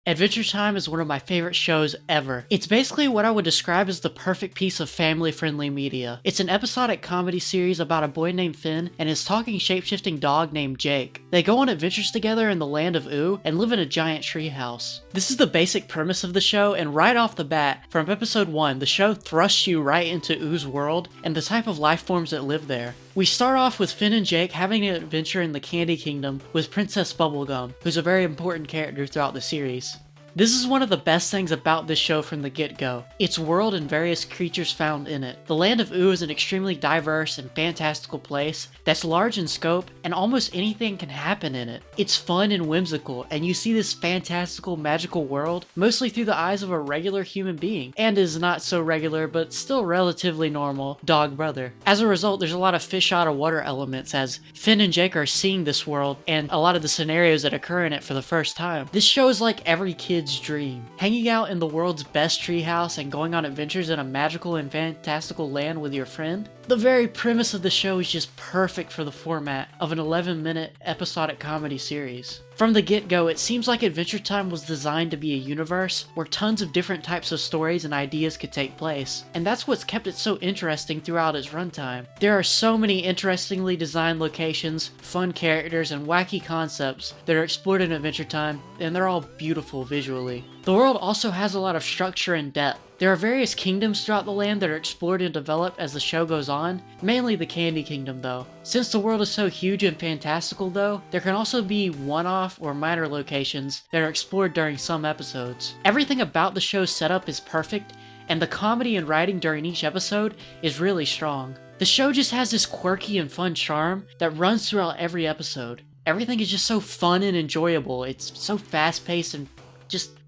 Adventure Time is one of my favorite shows ever. It's basically what I would describe as the perfect piece of family-friendly media. It's an episodic comedy series about a boy named Finn and his talking shape-shifting dog named Jake. They go on adventures together in the land of Ooo and live in a giant treehouse. This is the basic premise of the show, and right off the bat, from episode 1, the show thrusts you right into Oo's world and the type of life forms that live there. We start off with Finn and Jake having an adventure in the Candy Kingdom with Princess Bubblegum, who's a very important character throughout the series. This is one of the best things about this show from the get-go, its world and various creatures found in it. The land of Ooo is an extremely diverse and fantastical place that's large in scope, and almost anything can happen in it. It's fun and whimsical, and you see this fantastical, magical world mostly through the eyes of a regular human being, and is not so regular but still relatively normal dog brother. As a result, there's a lot of fish out of water elements as Finn and Jake are seeing this world and a lot of the scenarios that occur in it for the first time. This show is like every kid's dream. Hanging out in the world's best treehouse and going on adventures in a magical and fantastical land with your friend. The very premise of the show is just perfect for the format of an 11-minute episodic comedy series. From the get-go, it seems like Adventure Time was designed to be a universe where tons of different types of stories and ideas could take place, and that's what's kept it so interesting throughout its runtime. There are so many interestingly designed locations, fun characters, and wacky concepts that are explored in Adventure Time, and they're all beautiful visually. The world also has a lot of structure and depth. There are various kingdoms throughout the land that are explored and developed as the show goes on, mainly the Candy Kingdom though. Since the world is so huge and fantastical though, there can also be one-off or minor locations that are explored during some episodes. Everything about the show's setup is perfect, and the comedy and writing during each episode is really strong. The show just has this quirky and fun charm that runs throughout every episode. Everything is just so fun and enjoyable. It's so fast-paced and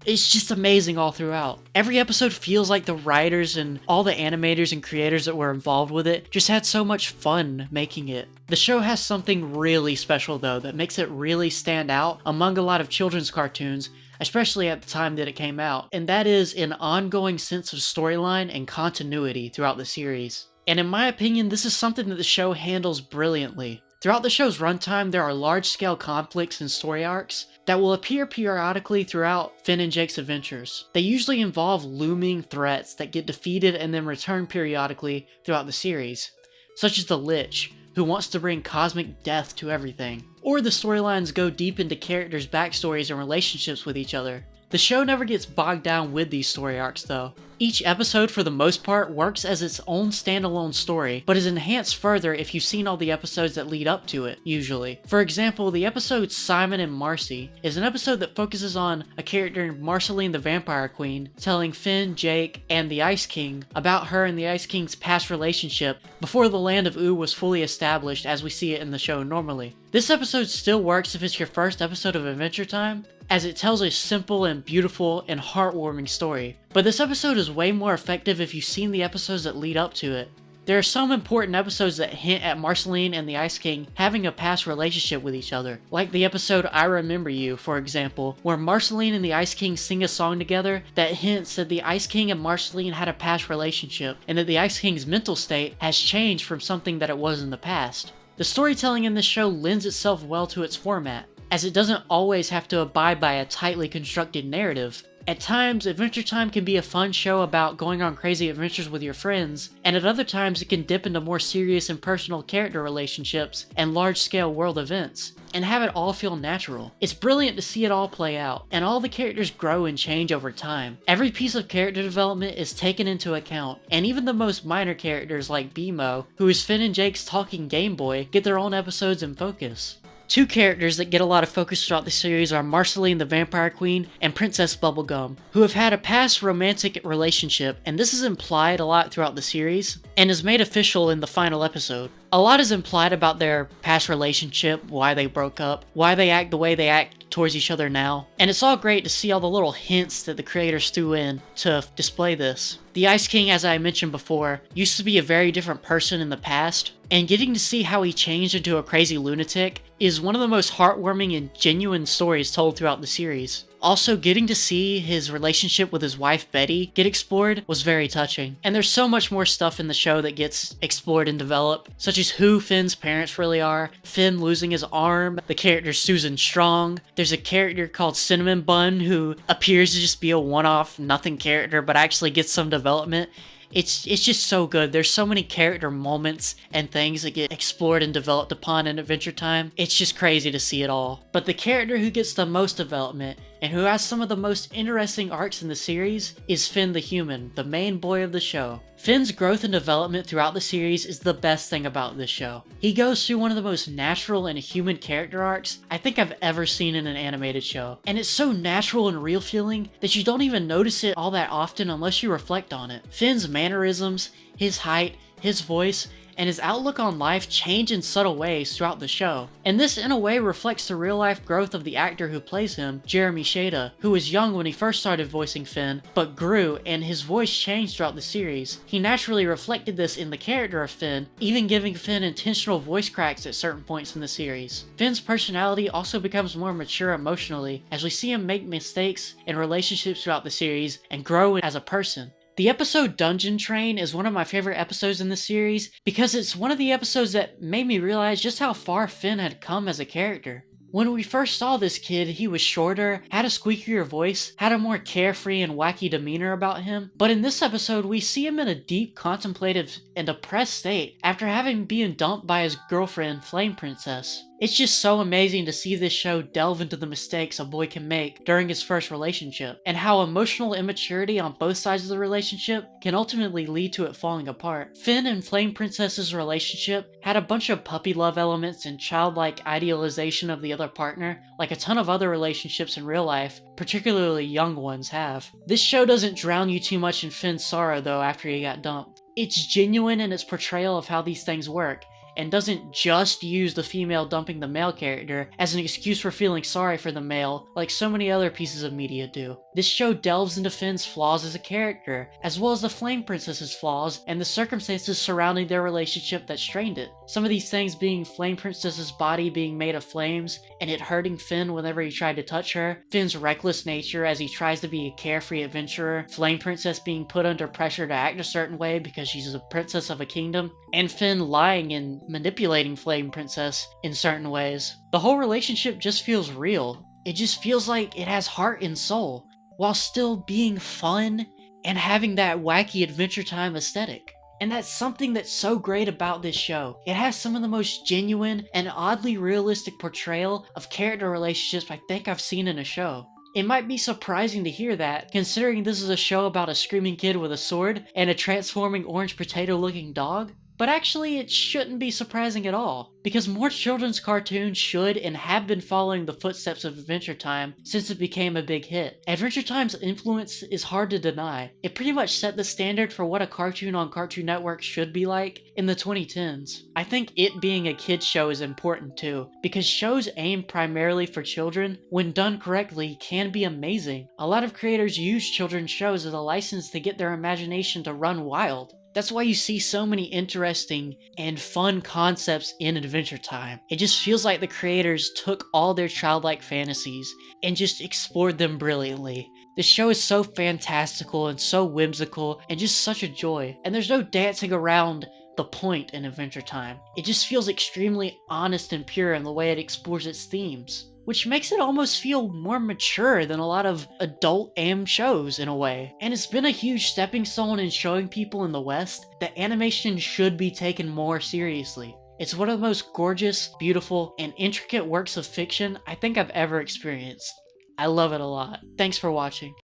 it's just amazing all throughout. Every episode feels like the writers and all the animators and creators that were involved with it just had so much fun making it. The show has something really special though that makes it really stand out among a lot of children's cartoons, especially at the time that it came out, and that is an ongoing sense of storyline and continuity throughout the series. And in my opinion, this is something that the show handles brilliantly. Throughout the show's runtime, there are large-scale conflicts and story arcs that will appear periodically throughout Finn and Jake's adventures. They usually involve looming threats that get defeated and then return periodically throughout the series, such as the Lich, who wants to bring cosmic death to everything. Or the storylines go deep into characters' backstories and relationships with each other. The show never gets bogged down with these story arcs though. Each episode for the most part works as its own standalone story, but is enhanced further if you've seen all the episodes that lead up to it, usually. For example, the episode Simon and Marcy is an episode that focuses on a character named Marceline the Vampire Queen telling Finn, Jake, and the Ice King about her and the Ice King's past relationship before the land of Ooo was fully established as we see it in the show normally. This episode still works if it's your first episode of Adventure Time, as it tells a simple and beautiful and heartwarming story. But this episode is way more effective if you've seen the episodes that lead up to it. There are some important episodes that hint at Marceline and the Ice King having a past relationship with each other, like the episode I Remember You, for example, where Marceline and the Ice King sing a song together that hints that the Ice King and Marceline had a past relationship, and that the Ice King's mental state has changed from something that it was in the past. The storytelling in this show lends itself well to its format, as it doesn't always have to abide by a tightly constructed narrative. At times, Adventure Time can be a fun show about going on crazy adventures with your friends, and at other times it can dip into more serious and personal character relationships and large-scale world events, and have it all feel natural. It's brilliant to see it all play out, and all the characters grow and change over time. Every piece of character development is taken into account, and even the most minor characters like BMO, who is Finn and Jake's talking Game Boy, get their own episodes in focus. Two characters that get a lot of focus throughout the series are Marceline the Vampire Queen and Princess Bubblegum, who have had a past romantic relationship, and this is implied a lot throughout the series, and is made official in the final episode. A lot is implied about their past relationship, why they broke up, why they act the way they act towards each other now, and it's all great to see all the little hints that the creators threw in to display this. The Ice King, as I mentioned before, used to be a very different person in the past, and getting to see how he changed into a crazy lunatic is one of the most heartwarming and genuine stories told throughout the series. Also, getting to see his relationship with his wife Betty get explored was very touching. And there's so much more stuff in the show that gets explored and developed, such as who Finn's parents really are, Finn losing his arm, the character Susan Strong. There's a character called Cinnamon Bun who appears to just be a one-off nothing character but actually gets some development. It's just so good. There's so many character moments and things that get explored and developed upon in Adventure Time. It's just crazy to see it all. But the character who gets the most development and who has some of the most interesting arcs in the series is Finn the Human, the main boy of the show. Finn's growth and development throughout the series is the best thing about this show. He goes through one of the most natural and human character arcs I think I've ever seen in an animated show. And it's so natural and real feeling that you don't even notice it all that often unless you reflect on it. Finn's mannerisms, his height, his voice, and his outlook on life change in subtle ways throughout the show. And this in a way reflects the real life growth of the actor who plays him, Jeremy Shada, who was young when he first started voicing Finn, but grew and his voice changed throughout the series. He naturally reflected this in the character of Finn, even giving Finn intentional voice cracks at certain points in the series. Finn's personality also becomes more mature emotionally as we see him make mistakes in relationships throughout the series and grow as a person. The episode Dungeon Train is one of my favorite episodes in the series because it's one of the episodes that made me realize just how far Finn had come as a character. When we first saw this kid, he was shorter, had a squeakier voice, had a more carefree and wacky demeanor about him, but in this episode we see him in a deep, contemplative, and depressed state after having been dumped by his girlfriend, Flame Princess. It's just so amazing to see this show delve into the mistakes a boy can make during his first relationship, and how emotional immaturity on both sides of the relationship can ultimately lead to it falling apart. Finn and Flame Princess's relationship had a bunch of puppy love elements and childlike idealization of the other partner, like a ton of other relationships in real life, particularly young ones, have. This show doesn't drown you too much in Finn's sorrow though after he got dumped. It's genuine in its portrayal of how these things work, and doesn't just use the female dumping the male character as an excuse for feeling sorry for the male like so many other pieces of media do. This show delves into Finn's flaws as a character, as well as the Flame Princess's flaws and the circumstances surrounding their relationship that strained it. Some of these things being Flame Princess's body being made of flames and it hurting Finn whenever he tried to touch her, Finn's reckless nature as he tries to be a carefree adventurer, Flame Princess being put under pressure to act a certain way because she's a princess of a kingdom, and Finn lying and manipulating Flame Princess in certain ways. The whole relationship just feels real. It just feels like it has heart and soul, while still being fun and having that wacky Adventure Time aesthetic. And that's something that's so great about this show. It has some of the most genuine and oddly realistic portrayal of character relationships I think I've seen in a show. It might be surprising to hear that, considering this is a show about a screaming kid with a sword and a transforming orange potato looking dog. But actually, it shouldn't be surprising at all, because more children's cartoons should and have been following the footsteps of Adventure Time since it became a big hit. Adventure Time's influence is hard to deny. It pretty much set the standard for what a cartoon on Cartoon Network should be like in the 2010s. I think it being a kids show is important too, because shows aimed primarily for children, when done correctly, can be amazing. A lot of creators use children's shows as a license to get their imagination to run wild. That's why you see so many interesting and fun concepts in Adventure Time. It just feels like the creators took all their childlike fantasies and just explored them brilliantly. The show is so fantastical and so whimsical and just such a joy. And there's no dancing around the point in Adventure Time. It just feels extremely honest and pure in the way it explores its themes, which makes it almost feel more mature than a lot of adult AM shows in a way. And it's been a huge stepping stone in showing people in the West that animation should be taken more seriously. It's one of the most gorgeous, beautiful, and intricate works of fiction I think I've ever experienced. I love it a lot. Thanks for watching.